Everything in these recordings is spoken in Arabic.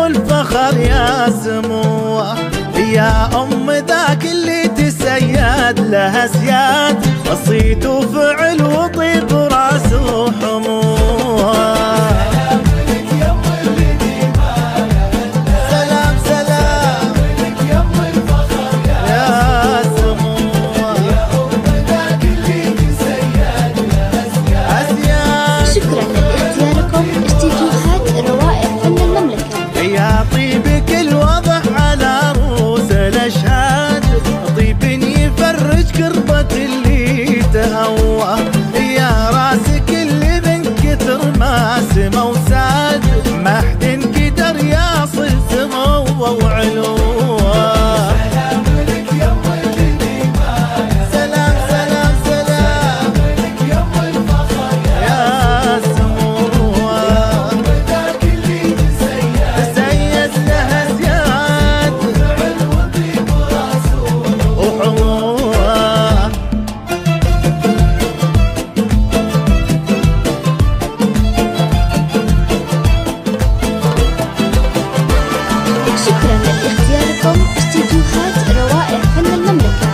الفخر يا سموه، يا أم ذاك اللي تسيد له أسياد، صيت وفعل وطيب راس وحموه. يا راسك اللي من كثر ما سما وساد، ما حد قدر يصل سموه وعلوه. سلام لك يم الإيمان، سلام سلام سلام لك يم الفخر يا سموه، يا أم ذاك اللي تسيد له أسياد، وفعل وطيب راسه وحموه. شكرا لاختياركم استديوهات روائع فن المملكة.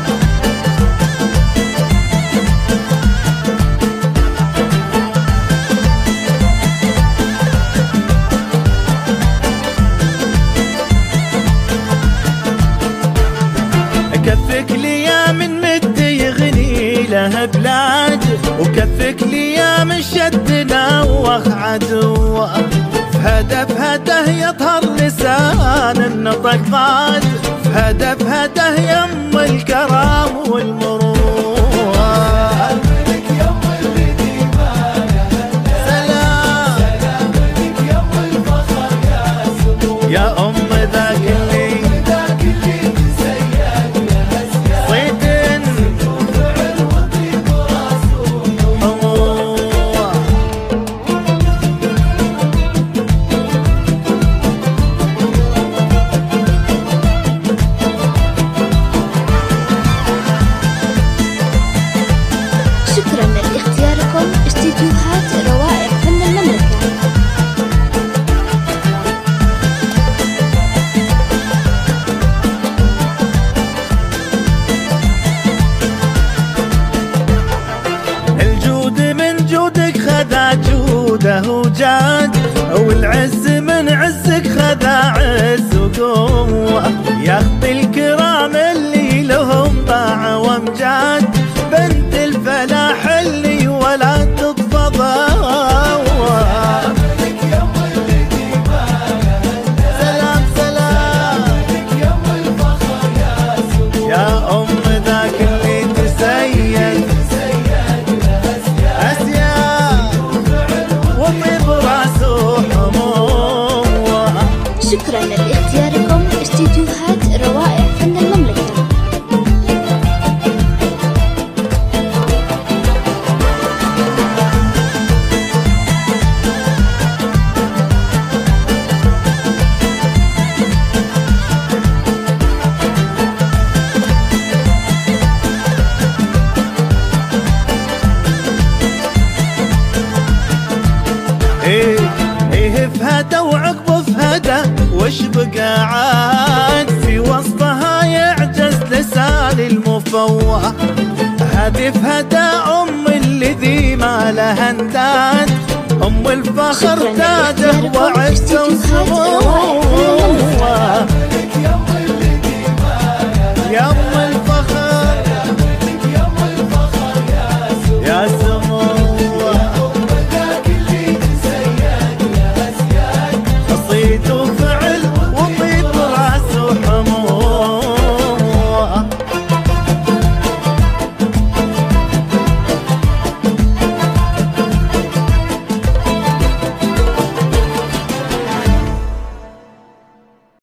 كفك لي يا من مد يغني له بلاد، وكفك لي يا من شدنا وخ عدوه، هدف هده يطهر لسان النطق ضاد، هدف هده يم الكرام والمروءة. سلام سلام لك يم الفخر يا سمو، يا أم ذاك اللي تسيد له أسياد، صيت وفعل وطيب راسه وحموه. شكرا لاختياركم استديوهات روائع فن المملكة. الجود من جودك خذا جوده وجاد، والعز من عزك خذا عز وقوة، يخطي الكرام اللي لهم باع وامجاد، بنت الفلاح اللي ولا تطفى ضوء. سلام سلام لك يم الفخر يا سمو، يا أم ذاك اللي تسيد أسياد، وطيب راسه حموه. شكرا لاختياركم استديوهات روائع فن المملكة. ايه فهدى وعقبه فهدى، وش بقى عاد في وسطها يعجز لسان المفوه، هذه فهدى أم الذي ما لها انداد، أم الفخر تاجه وعزه وسموه.